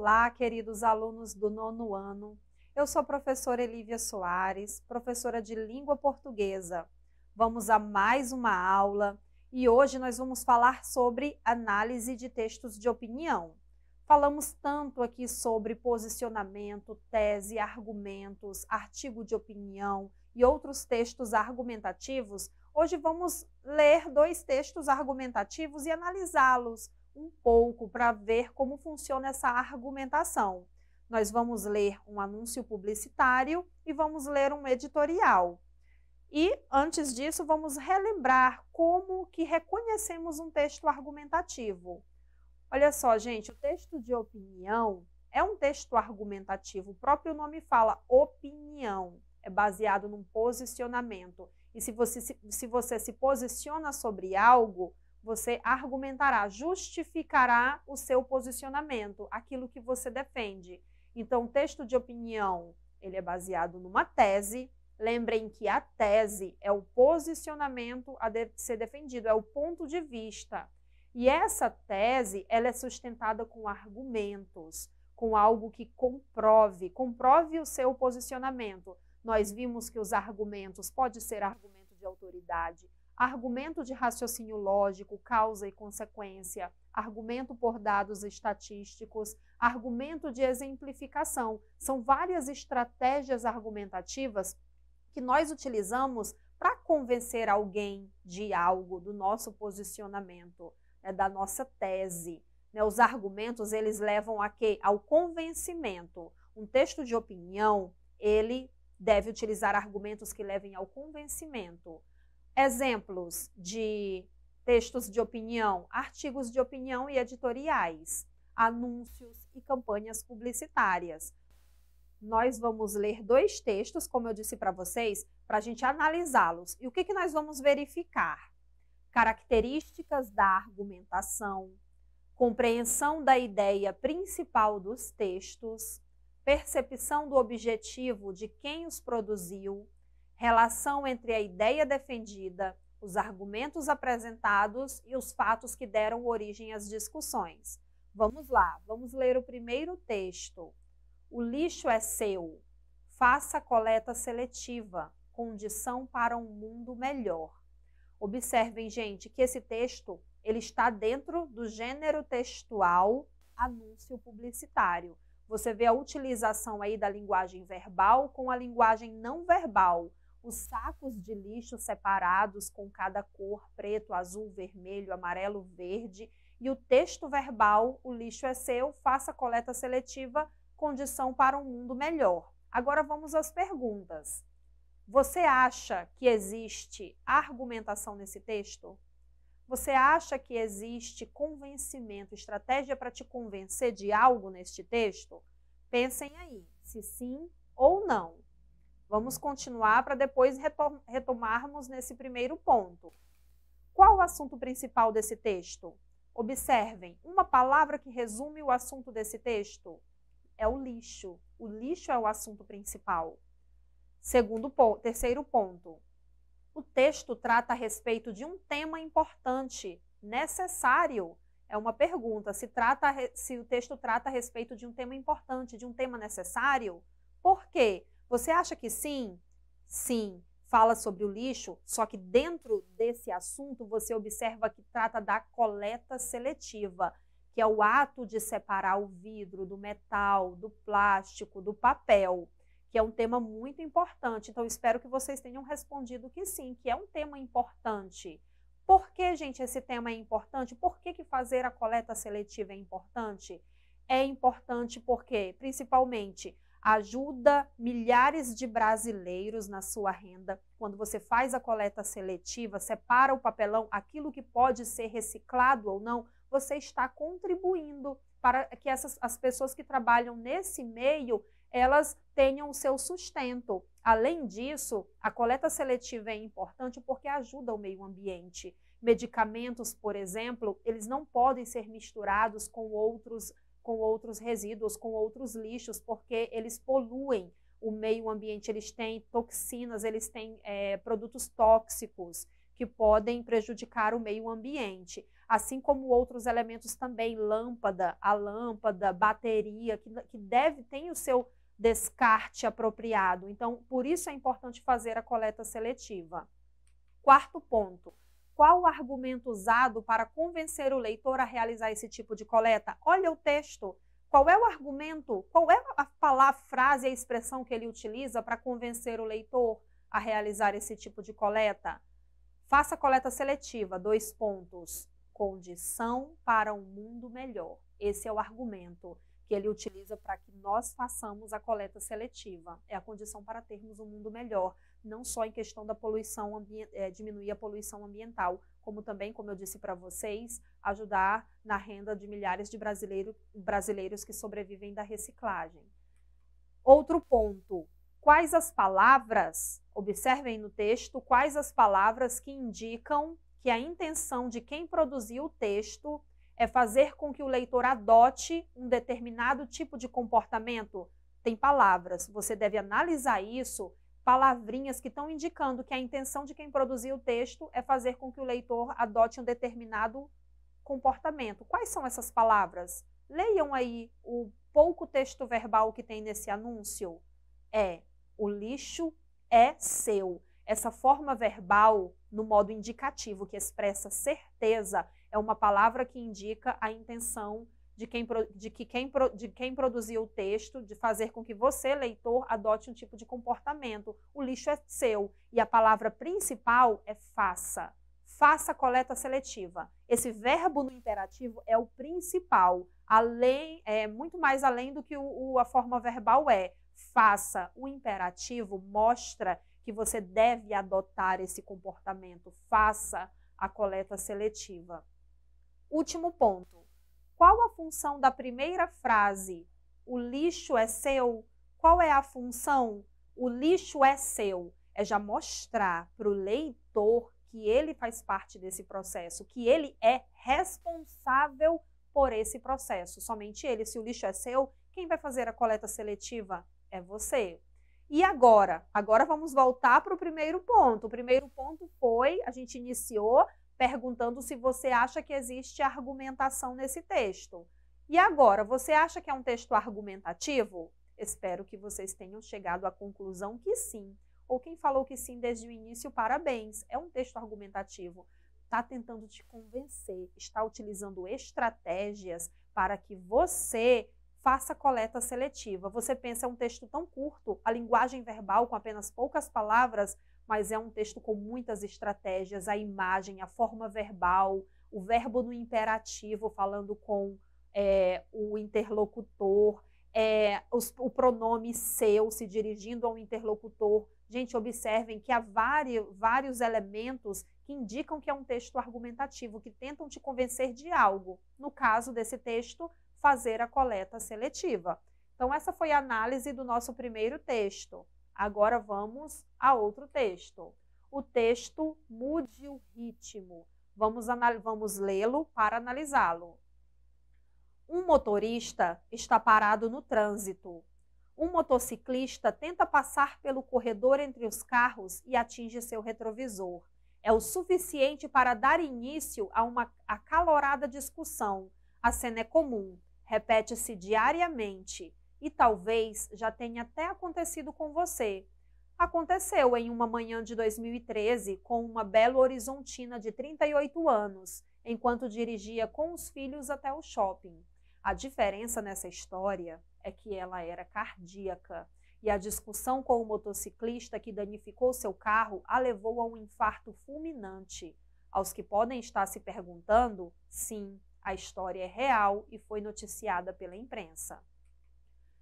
Olá, queridos alunos do 9º ano. Eu sou a professora Elívia Soares, professora de língua portuguesa. Vamos a mais uma aula e hoje nós vamos falar sobre análise de textos de opinião. Falamos tanto aqui sobre posicionamento, tese, argumentos, artigo de opinião e outros textos argumentativos. Hoje vamos ler 2 textos argumentativos e analisá-los um pouco para ver como funciona essa argumentação. Nós vamos ler um anúncio publicitário e vamos ler um editorial. E, antes disso, vamos relembrar como que reconhecemos um texto argumentativo. Olha só, gente, o texto de opinião é um texto argumentativo. O próprio nome fala opinião, é baseado num posicionamento. E se você se posiciona sobre algo, você argumentará, justificará o seu posicionamento, aquilo que você defende. Então, o texto de opinião, ele é baseado numa tese. Lembrem que a tese é o posicionamento a ser defendido, é o ponto de vista. E essa tese, ela é sustentada com argumentos, com algo que comprove o seu posicionamento. Nós vimos que os argumentos pode ser argumento de autoridade, argumento de raciocínio lógico, causa e consequência, argumento por dados estatísticos, argumento de exemplificação. São várias estratégias argumentativas que nós utilizamos para convencer alguém de algo, do nosso posicionamento, da nossa tese. Os argumentos, eles levam a quê? Ao convencimento. Um texto de opinião, ele deve utilizar argumentos que levem ao convencimento. Exemplos de textos de opinião, artigos de opinião e editoriais, anúncios e campanhas publicitárias. Nós vamos ler 2 textos, como eu disse para vocês, para a gente analisá-los. E o que nós vamos verificar? Características da argumentação, compreensão da ideia principal dos textos, percepção do objetivo de quem os produziu, relação entre a ideia defendida, os argumentos apresentados e os fatos que deram origem às discussões. Vamos lá, vamos ler o primeiro texto. O lixo é seu. Faça coleta seletiva. Condição para um mundo melhor. Observem, gente, que esse texto ele está dentro do gênero textual anúncio publicitário. Você vê a utilização aí da linguagem verbal com a linguagem não verbal. Os sacos de lixo separados com cada cor, preto, azul, vermelho, amarelo, verde. E o texto verbal, o lixo é seu, faça coleta seletiva, condição para um mundo melhor. Agora vamos às perguntas. Você acha que existe argumentação nesse texto? Você acha que existe convencimento, estratégia para te convencer de algo neste texto? Pensem aí, se sim ou não. Vamos continuar para depois retomarmos nesse primeiro ponto. Qual o assunto principal desse texto? Observem, uma palavra que resume o assunto desse texto é o lixo. O lixo é o assunto principal. Terceiro ponto. O texto trata a respeito de um tema importante, necessário. É uma pergunta, se o texto trata a respeito de um tema importante, de um tema necessário. Por quê? Você acha que sim? Sim, fala sobre o lixo, só que dentro desse assunto você observa que trata da coleta seletiva, que é o ato de separar o vidro do metal, do plástico, do papel, que é um tema muito importante. Então, espero que vocês tenham respondido que sim, que é um tema importante. Por que, gente, esse tema é importante? Por que fazer a coleta seletiva é importante? É importante porque, principalmente, ajuda milhares de brasileiros na sua renda. Quando você faz a coleta seletiva, separa o papelão, aquilo que pode ser reciclado ou não, você está contribuindo para que as pessoas que trabalham nesse meio, elas tenham o seu sustento. Além disso, a coleta seletiva é importante porque ajuda o meio ambiente. Medicamentos, por exemplo, eles não podem ser misturados com outros resíduos, com outros lixos, porque eles poluem o meio ambiente, eles têm toxinas, eles têm produtos tóxicos que podem prejudicar o meio ambiente. assim como outros elementos também, a lâmpada, bateria, que tem o seu descarte apropriado. Então, por isso é importante fazer a coleta seletiva. Quarto ponto. Qual o argumento usado para convencer o leitor a realizar esse tipo de coleta? Olha o texto. Qual é o argumento? Qual é a palavra, frase, a expressão que ele utiliza para convencer o leitor a realizar esse tipo de coleta? Faça coleta seletiva, 2 pontos. Condição para um mundo melhor. Esse é o argumento que ele utiliza para que nós façamos a coleta seletiva. É a condição para termos um mundo melhor, não só em questão da poluição, diminuir a poluição ambiental, como também, como eu disse para vocês, ajudar na renda de milhares de brasileiros que sobrevivem da reciclagem. Outro ponto, quais as palavras, observem no texto, quais as palavras que indicam que a intenção de quem produziu o texto é fazer com que o leitor adote um determinado tipo de comportamento? Tem palavras, você deve analisar isso, palavrinhas que estão indicando que a intenção de quem produziu o texto é fazer com que o leitor adote um determinado comportamento. Quais são essas palavras? Leiam aí o pouco texto verbal que tem nesse anúncio. O lixo é seu. Essa forma verbal, no modo indicativo, que expressa certeza, é uma palavra que indica a intenção de quem produziu o texto, de fazer com que você, leitor, adote um tipo de comportamento. O lixo é seu. E a palavra principal é faça. Faça a coleta seletiva. Esse verbo no imperativo é o principal, muito mais além do que a forma verbal é. Faça. O imperativo mostra que você deve adotar esse comportamento. Faça a coleta seletiva. Último ponto. Qual a função da primeira frase? O lixo é seu? Qual é a função? O lixo é seu. É já mostrar para o leitor que ele faz parte desse processo, que ele é responsável por esse processo. Somente ele. Se o lixo é seu, quem vai fazer a coleta seletiva? É você. E agora? Agora vamos voltar para o primeiro ponto. O primeiro ponto foi, a gente iniciou perguntando se você acha que existe argumentação nesse texto. E agora, você acha que é um texto argumentativo? Espero que vocês tenham chegado à conclusão que sim. Ou quem falou que sim desde o início, parabéns. É um texto argumentativo. Está tentando te convencer, está utilizando estratégias para que você faça coleta seletiva. Você pensa, é um texto tão curto, a linguagem verbal com apenas poucas palavras, mas é um texto com muitas estratégias, a imagem, a forma verbal, o verbo no imperativo falando com o interlocutor, o pronome seu se dirigindo ao interlocutor. Gente, observem que há vários elementos que indicam que é um texto argumentativo, que tentam te convencer de algo. No caso desse texto, fazer a coleta seletiva. Então, essa foi a análise do nosso primeiro texto. Agora vamos a outro texto. O texto Mude o Ritmo. Vamos lê-lo para analisá-lo. Um motorista está parado no trânsito. Um motociclista tenta passar pelo corredor entre os carros e atinge seu retrovisor. É o suficiente para dar início a uma acalorada discussão. A cena é comum, repete-se diariamente. E talvez já tenha até acontecido com você. Aconteceu em uma manhã de 2013 com uma Belo Horizontina de 38 anos, enquanto dirigia com os filhos até o shopping. A diferença nessa história é que ela era cardíaca e a discussão com o motociclista que danificou seu carro a levou a um infarto fulminante. Aos que podem estar se perguntando, sim, a história é real e foi noticiada pela imprensa.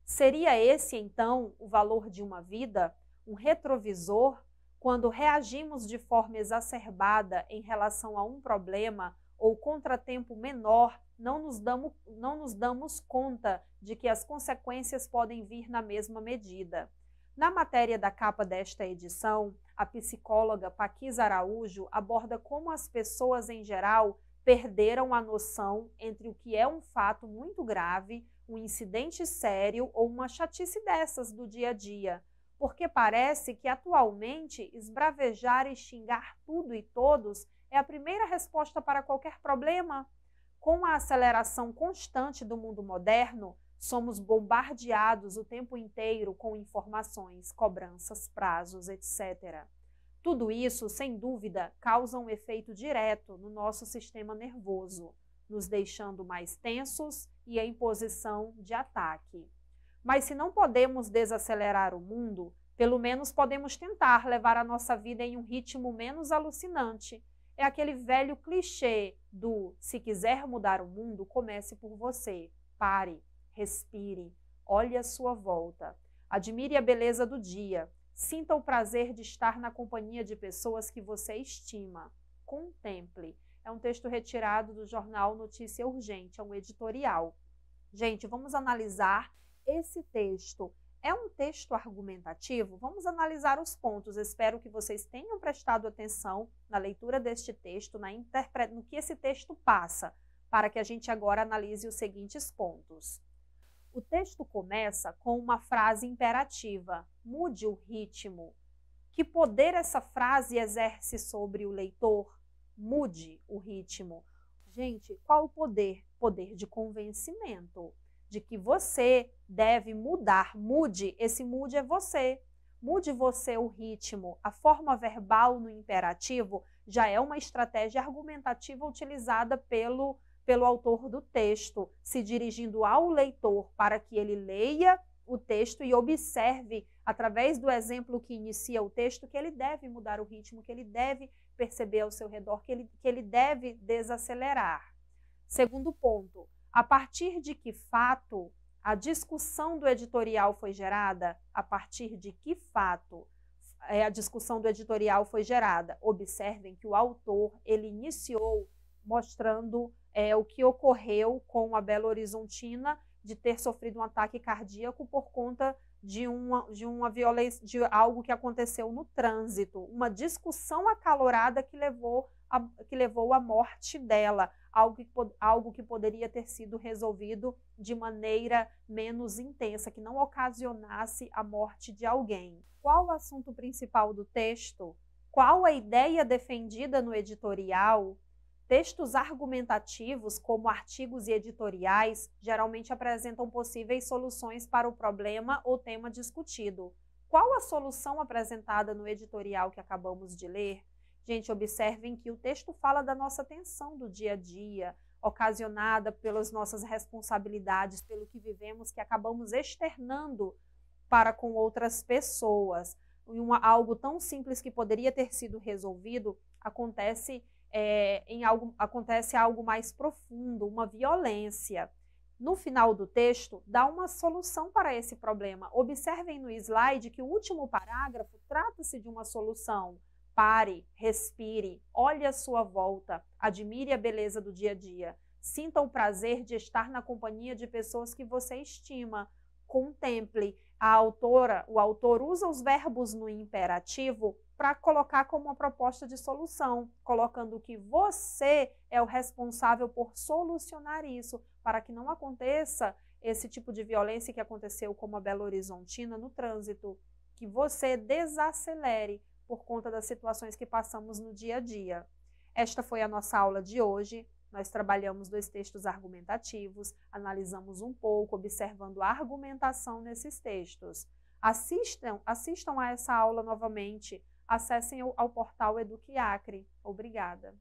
Seria esse, então, o valor de uma vida? Um retrovisor? Quando reagimos de forma exacerbada em relação a um problema ou contratempo menor, não nos damos conta de que as consequências podem vir na mesma medida. Na matéria da capa desta edição, a psicóloga Paquisa Araújo aborda como as pessoas em geral perderam a noção entre o que é um fato muito grave, um incidente sério ou uma chatice dessas do dia a dia, porque parece que atualmente esbravejar e xingar tudo e todos é a primeira resposta para qualquer problema? Com a aceleração constante do mundo moderno, somos bombardeados o tempo inteiro com informações, cobranças, prazos, etc. Tudo isso, sem dúvida, causa um efeito direto no nosso sistema nervoso, nos deixando mais tensos e em posição de ataque. Mas se não podemos desacelerar o mundo, pelo menos podemos tentar levar a nossa vida em um ritmo menos alucinante. É aquele velho clichê do se quiser mudar o mundo, comece por você. Pare, respire, olhe à sua volta. Admire a beleza do dia. Sinta o prazer de estar na companhia de pessoas que você estima. Contemple. É um texto retirado do jornal Notícia Urgente, é um editorial. Gente, vamos analisar esse texto. É um texto argumentativo? Vamos analisar os pontos. Espero que vocês tenham prestado atenção na leitura deste texto, no que esse texto passa, para que a gente agora analise os seguintes pontos. O texto começa com uma frase imperativa: mude o ritmo. Que poder essa frase exerce sobre o leitor? Mude o ritmo. Gente, qual o poder? Poder de convencimento, de que você deve mudar. Mude, esse mude é você. Mude você o ritmo. A forma verbal no imperativo já é uma estratégia argumentativa utilizada pelo autor do texto, se dirigindo ao leitor para que ele leia o texto e observe, através do exemplo que inicia o texto, que ele deve mudar o ritmo, que ele deve perceber ao seu redor, que ele deve desacelerar. Segundo ponto, a partir de que fato a discussão do editorial foi gerada? A partir de que fato a discussão do editorial foi gerada? Observem que o autor, ele iniciou mostrando o que ocorreu com a Belo Horizontina de ter sofrido um ataque cardíaco por conta de uma violência, de algo que aconteceu no trânsito, uma discussão acalorada que levou à morte dela, algo que poderia ter sido resolvido de maneira menos intensa, que não ocasionasse a morte de alguém. Qual o assunto principal do texto? Qual a ideia defendida no editorial? Textos argumentativos, como artigos e editoriais, geralmente apresentam possíveis soluções para o problema ou tema discutido. Qual a solução apresentada no editorial que acabamos de ler? Gente, observem que o texto fala da nossa tensão do dia a dia, ocasionada pelas nossas responsabilidades, pelo que vivemos, que acabamos externando para com outras pessoas. Algo tão simples que poderia ter sido resolvido acontece algo mais profundo, uma violência. No final do texto, dá uma solução para esse problema. Observem no slide que o último parágrafo trata-se de uma solução. Pare, respire, olhe à sua volta, admire a beleza do dia a dia. Sinta o prazer de estar na companhia de pessoas que você estima. Contemple. O autor usa os verbos no imperativo para colocar como uma proposta de solução, colocando que você é o responsável por solucionar isso, para que não aconteça esse tipo de violência que aconteceu como a Belo Horizontina no trânsito, que você desacelere por conta das situações que passamos no dia a dia. Esta foi a nossa aula de hoje. Nós trabalhamos 2 textos argumentativos, analisamos um pouco, observando a argumentação nesses textos. Assistam a essa aula novamente. Acessem ao portal Eduque Acre. Obrigada.